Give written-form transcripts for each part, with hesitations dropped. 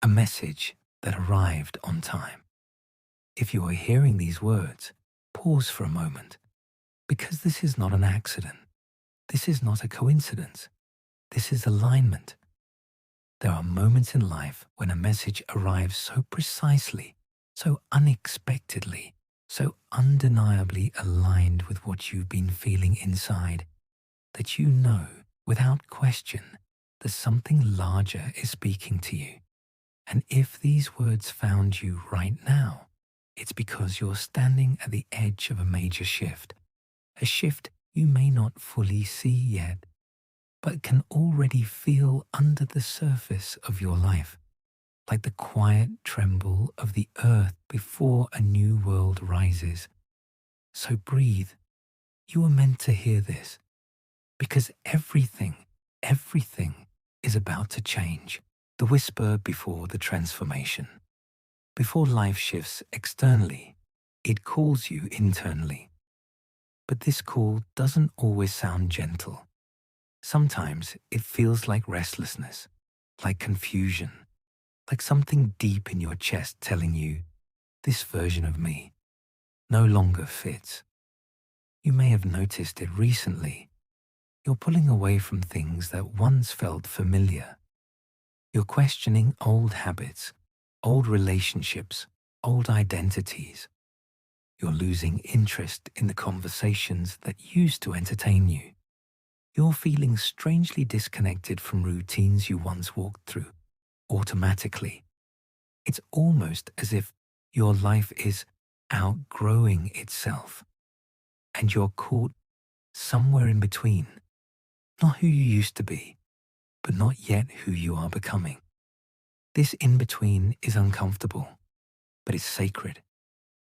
a message that arrived on time. If you are hearing these words, pause for a moment, because this is not an accident. This is not a coincidence. This is alignment. There are moments in life when a message arrives so precisely, so unexpectedly, so undeniably aligned with what you've been feeling inside, that you know, without question, that something larger is speaking to you. And if these words found you right now, it's because you're standing at the edge of a major shift, a shift you may not fully see yet, but can already feel under the surface of your life, like the quiet tremble of the earth before a new world rises. So breathe. You are meant to hear this, because everything is about to change. The whisper before the transformation. Before life shifts externally, it calls you internally. But this call doesn't always sound gentle. Sometimes it feels like restlessness, like confusion, like something deep in your chest telling you, this version of me no longer fits. You may have noticed it recently. You're pulling away from things that once felt familiar. You're questioning old habits, old relationships, old identities. You're losing interest in the conversations that used to entertain you. You're feeling strangely disconnected from routines you once walked through, automatically. It's almost as if your life is outgrowing itself, and you're caught somewhere in between. Not who you used to be, but not yet who you are becoming. This in-between is uncomfortable, but it's sacred,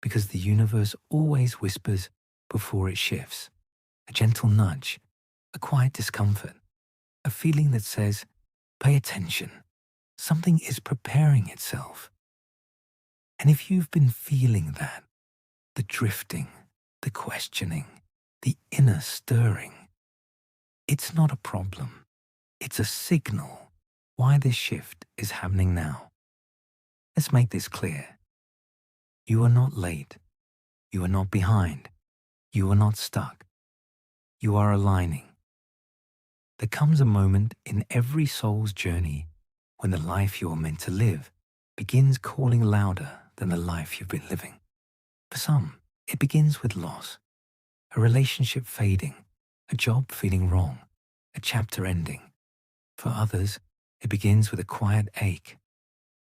because the universe always whispers before it shifts. A gentle nudge, a quiet discomfort, a feeling that says, pay attention, something is preparing itself. And if you've been feeling that, the drifting, the questioning, the inner stirring, it's not a problem. It's a signal why this shift is happening now. Let's make this clear. You are not late. You are not behind. You are not stuck. You are aligning. There comes a moment in every soul's journey when the life you are meant to live begins calling louder than the life you've been living. For some, it begins with loss, a relationship fading, a job feeling wrong, a chapter ending. For others, it begins with a quiet ache,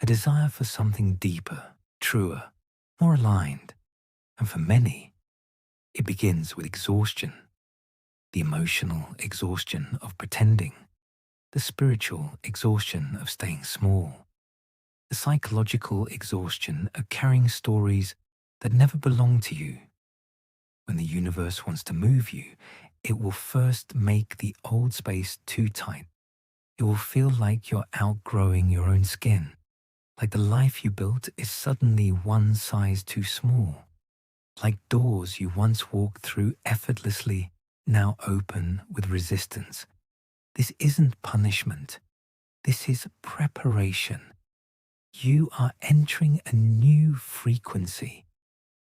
a desire for something deeper, truer, more aligned. And for many, it begins with exhaustion, the emotional exhaustion of pretending, the spiritual exhaustion of staying small, the psychological exhaustion of carrying stories that never belonged to you. When the universe wants to move you, it will first make the old space too tight. It will feel like you're outgrowing your own skin, like the life you built is suddenly one size too small, like doors you once walked through effortlessly now open with resistance. This isn't punishment. This is preparation. You are entering a new frequency,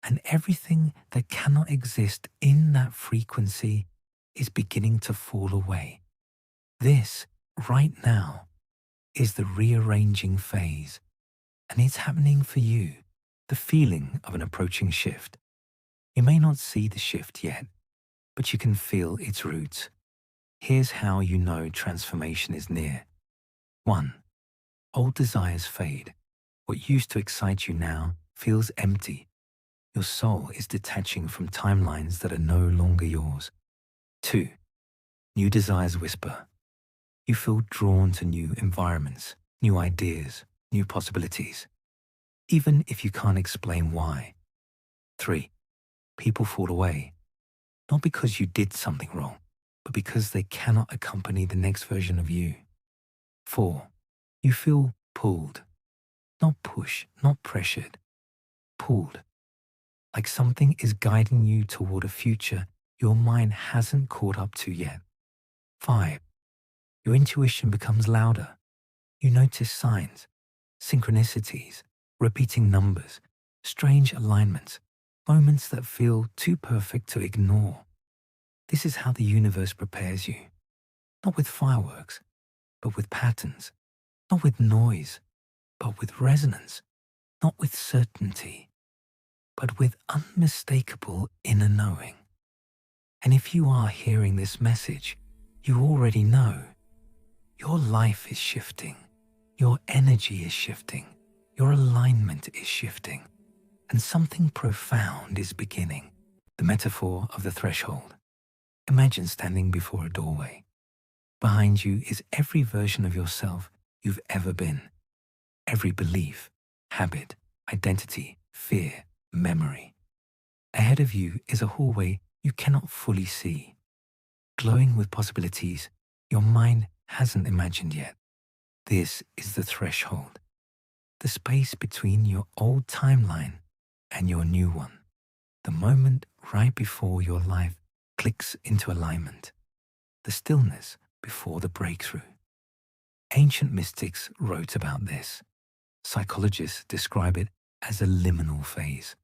and everything that cannot exist in that frequency is beginning to fall away. This, right now, is the rearranging phase, and it's happening for you, the feeling of an approaching shift. You may not see the shift yet, but you can feel its roots. Here's how you know transformation is near. 1. Old desires fade. What used to excite you now feels empty. Your soul is detaching from timelines that are no longer yours. 2. New desires whisper. You feel drawn to new environments, new ideas, new possibilities, even if you can't explain why. 3. People fall away, not because you did something wrong, but because they cannot accompany the next version of you. 4. You feel pulled, not pushed, not pressured, pulled, like something is guiding you toward a future your mind hasn't caught up to yet. 5. Your intuition becomes louder. You notice signs, synchronicities, repeating numbers, strange alignments, moments that feel too perfect to ignore. This is how the universe prepares you, not with fireworks, but with patterns, not with noise, but with resonance, not with certainty, but with unmistakable inner knowing. And if you are hearing this message, you already know your life is shifting, your energy is shifting, your alignment is shifting, and something profound is beginning. The metaphor of the threshold. Imagine standing before a doorway. Behind you is every version of yourself you've ever been. Every belief, habit, identity, fear, memory. Ahead of you is a hallway you cannot fully see, glowing with possibilities your mind hasn't imagined yet. This is the threshold, the space between your old timeline and your new one, the moment right before your life clicks into alignment, the stillness before the breakthrough. Ancient mystics wrote about this. Psychologists describe it as a liminal phase,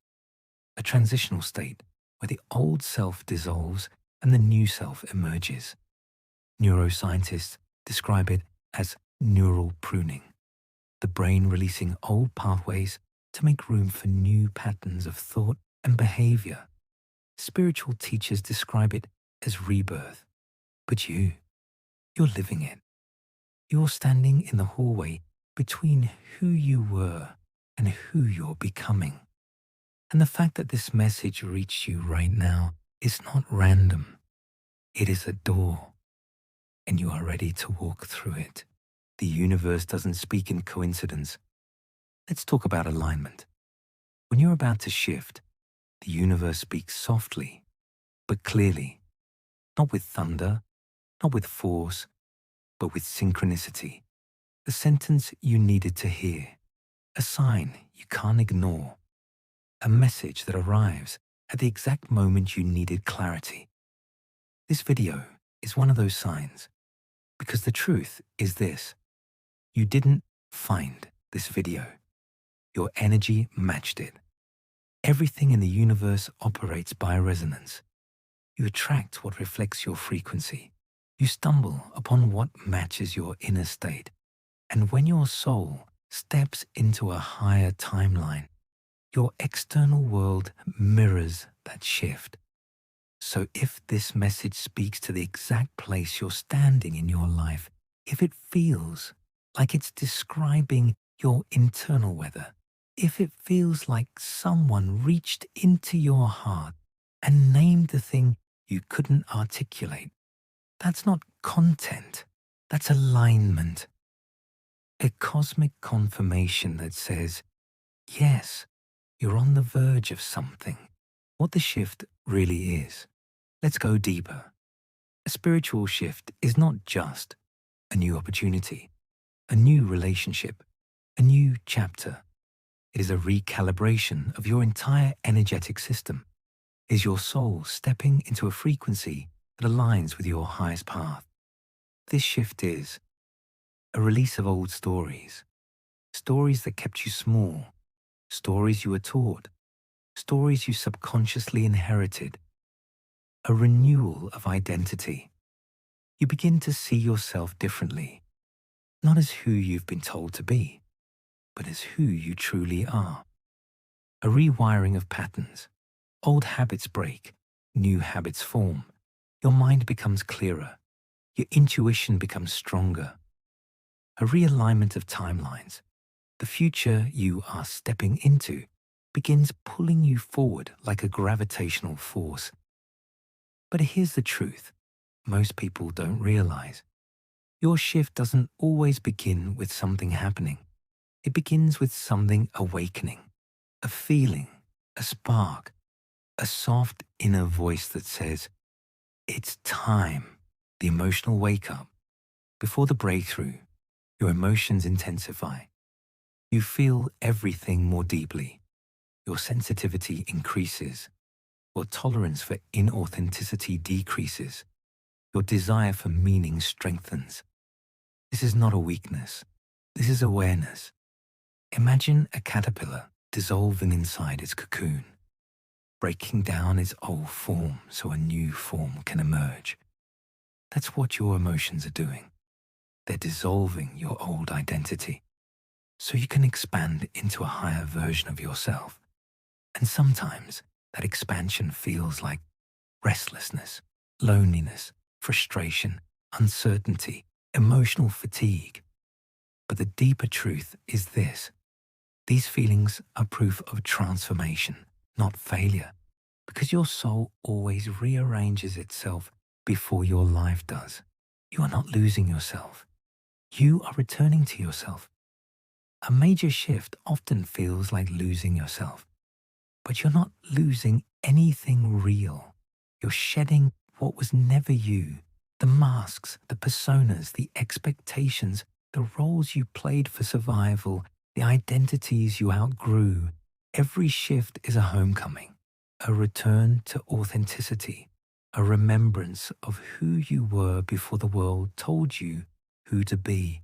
a transitional state where the old self dissolves and the new self emerges. Neuroscientists describe it as neural pruning, the brain releasing old pathways to make room for new patterns of thought and behavior. Spiritual teachers describe it as rebirth, but you're living it. You're standing in the hallway between who you were and who you're becoming. And the fact that this message reached you right now is not random. It is a door, and you are ready to walk through it. The universe doesn't speak in coincidence. Let's talk about alignment. When you're about to shift, the universe speaks softly, but clearly, not with thunder, not with force, but with synchronicity. The sentence you needed to hear, a sign you can't ignore, a message that arrives at the exact moment you needed clarity. This video is one of those signs, because the truth is this: you didn't find this video. Your energy matched it. Everything in the universe operates by resonance. You attract what reflects your frequency. You stumble upon what matches your inner state. And when your soul steps into a higher timeline, your external world mirrors that shift. So if this message speaks to the exact place you're standing in your life, if it feels like it's describing your internal weather, if it feels like someone reached into your heart and named the thing you couldn't articulate, that's not content, that's alignment. A cosmic confirmation that says, yes, you're on the verge of something. What the shift really is. Let's go deeper. A spiritual shift is not just a new opportunity, a new relationship, a new chapter. It is a recalibration of your entire energetic system. It is your soul stepping into a frequency that aligns with your highest path. This shift is a release of old stories, stories that kept you small, stories you were taught, stories you subconsciously inherited, a renewal of identity. You begin to see yourself differently, not as who you've been told to be, but as who you truly are. A rewiring of patterns. Old habits break, new habits form. Your mind becomes clearer. Your intuition becomes stronger. A realignment of timelines. The future you are stepping into begins pulling you forward like a gravitational force. But here's the truth most people don't realize. Your shift doesn't always begin with something happening. It begins with something awakening, a feeling, a spark, a soft inner voice that says, it's time. The emotional wake-up. Before the breakthrough, your emotions intensify. You feel everything more deeply. Your sensitivity increases. Your tolerance for inauthenticity decreases. Your desire for meaning strengthens. This is not a weakness. This is awareness. Imagine a caterpillar dissolving inside its cocoon, breaking down its old form so a new form can emerge. That's what your emotions are doing. They're dissolving your old identity so you can expand into a higher version of yourself. And sometimes that expansion feels like restlessness, loneliness, frustration, uncertainty, emotional fatigue. But the deeper truth is this: these feelings are proof of transformation, not failure, because your soul always rearranges itself before your life does. You are not losing yourself. You are returning to yourself. A major shift often feels like losing yourself, but you're not losing anything real. You're shedding what was never you: the masks, the personas, the expectations, the roles you played for survival, the identities you outgrew. Every shift is a homecoming, a return to authenticity, a remembrance of who you were before the world told you who to be.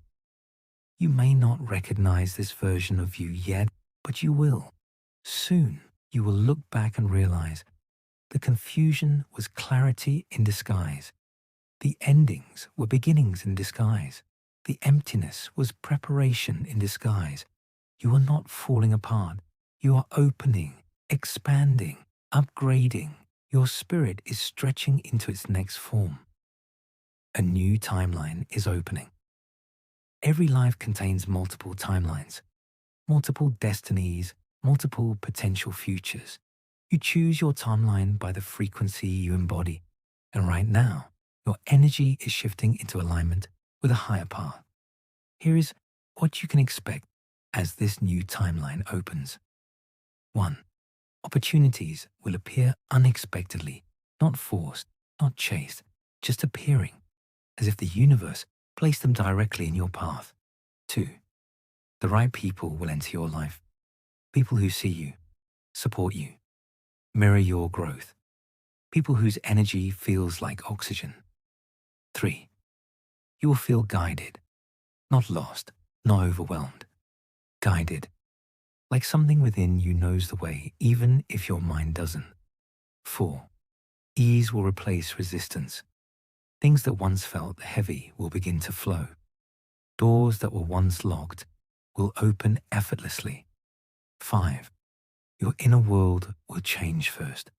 You may not recognize this version of you yet, but you will. Soon, you will look back and realize the confusion was clarity in disguise. The endings were beginnings in disguise. The emptiness was preparation in disguise. You are not falling apart. You are opening, expanding, upgrading. Your spirit is stretching into its next form. A new timeline is opening. Every life contains multiple timelines, multiple destinies, multiple potential futures. You choose your timeline by the frequency you embody. And right now, your energy is shifting into alignment with a higher path. Here is what you can expect as this new timeline opens. 1. Opportunities will appear unexpectedly, not forced, not chased, just appearing, as if the universe placed them directly in your path. 2. The right people will enter your life. People who see you, support you, mirror your growth. People whose energy feels like oxygen. 3. You will feel guided, not lost, not overwhelmed. Guided, like something within you knows the way, even if your mind doesn't. 4. Ease will replace resistance. Things that once felt heavy will begin to flow. Doors that were once locked will open effortlessly. 5. Your inner world will change first.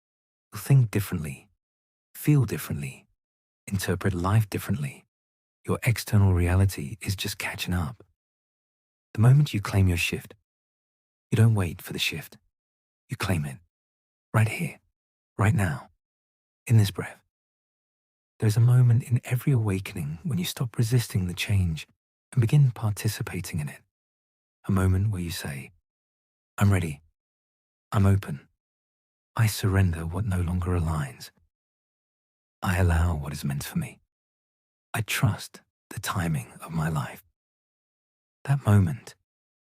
You'll think differently, feel differently, interpret life differently. Your external reality is just catching up. The moment you claim your shift, you don't wait for the shift. You claim it. Right here, right now, in this breath. There's a moment in every awakening when you stop resisting the change and begin participating in it. A moment where you say, I'm ready. I'm open. I surrender what no longer aligns. I allow what is meant for me. I trust the timing of my life. That moment,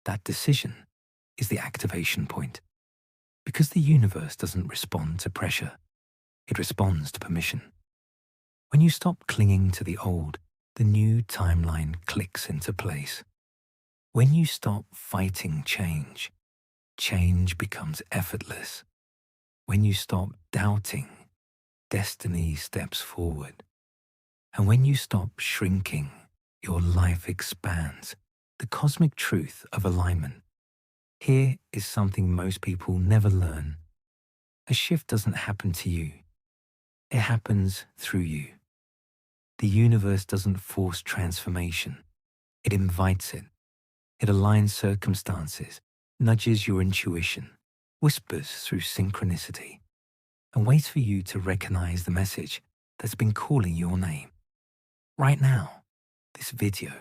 that decision, is the activation point. Because the universe doesn't respond to pressure, it responds to permission. When you stop clinging to the old, the new timeline clicks into place. When you stop fighting change, change becomes effortless. When you stop doubting, destiny steps forward. And when you stop shrinking, your life expands. The cosmic truth of alignment. Here is something most people never learn. A shift doesn't happen to you. It happens through you. The universe doesn't force transformation. It invites it. It aligns circumstances, nudges your intuition, whispers through synchronicity, and waits for you to recognize the message that's been calling your name. Right now, this video,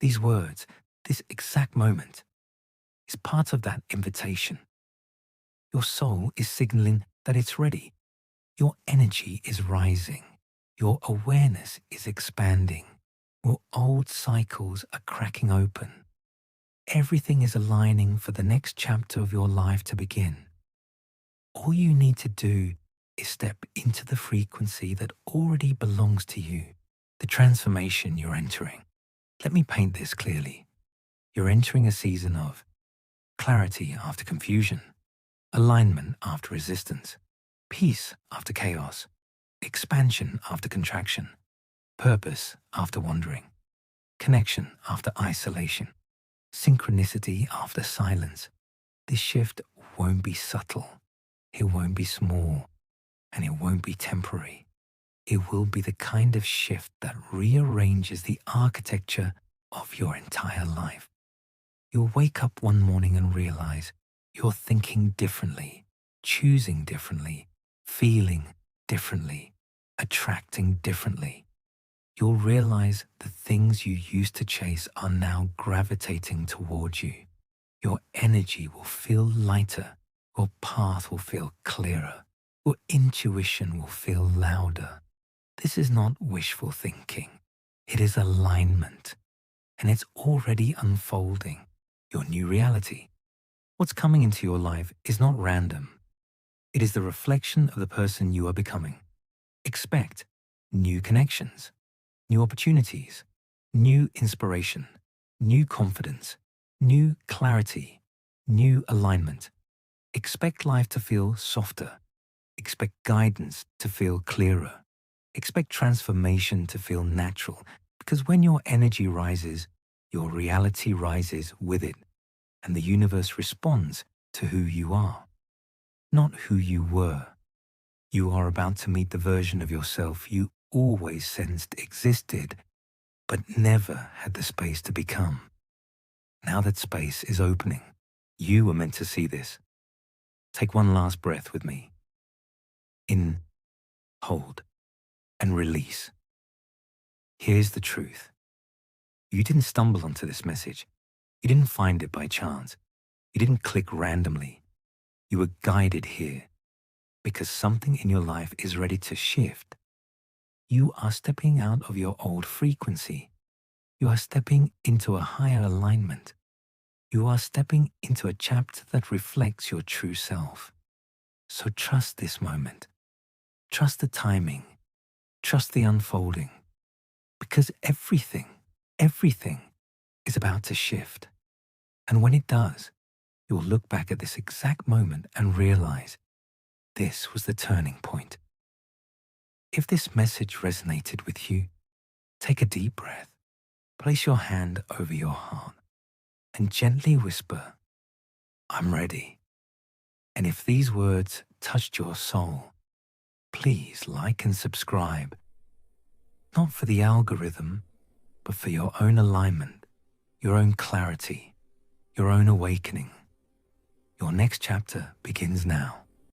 these words, this exact moment is part of that invitation. Your soul is signaling that it's ready. Your energy is rising. Your awareness is expanding. Your old cycles are cracking open. Everything is aligning for the next chapter of your life to begin. All you need to do is step into the frequency that already belongs to you, the transformation you're entering. Let me paint this clearly. You're entering a season of clarity after confusion, alignment after resistance, peace after chaos, expansion after contraction, purpose after wandering, connection after isolation, synchronicity after silence. This shift won't be subtle, it won't be small, and it won't be temporary. It will be the kind of shift that rearranges the architecture of your entire life. You'll wake up one morning and realize you're thinking differently, choosing differently, feeling differently, attracting differently. You'll realize the things you used to chase are now gravitating towards you. Your energy will feel lighter, your path will feel clearer, your intuition will feel louder. This is not wishful thinking. It is alignment, and it's already unfolding, your new reality. What's coming into your life is not random. It is the reflection of the person you are becoming. Expect new connections, new opportunities, new inspiration, new confidence, new clarity, new alignment. Expect life to feel softer. Expect guidance to feel clearer. Expect transformation to feel natural, because when your energy rises, your reality rises with it, and the universe responds to who you are, not who you were. You are about to meet the version of yourself you always sensed existed, but never had the space to become. Now that space is opening, you were meant to see this. Take one last breath with me. In, hold, and release. Here's the truth. You didn't stumble onto this message. You didn't find it by chance. You didn't click randomly. You were guided here because something in your life is ready to shift. You are stepping out of your old frequency. You are stepping into a higher alignment. You are stepping into a chapter that reflects your true self. So trust this moment. Trust the timing. Trust the unfolding. Because everything is about to shift. And when it does, you'll look back at this exact moment and realize this was the turning point. If this message resonated with you, take a deep breath, place your hand over your heart, and gently whisper, "I'm ready." And if these words touched your soul, please like and subscribe, not for the algorithm, but for your own alignment, your own clarity, your own awakening. Your next chapter begins now.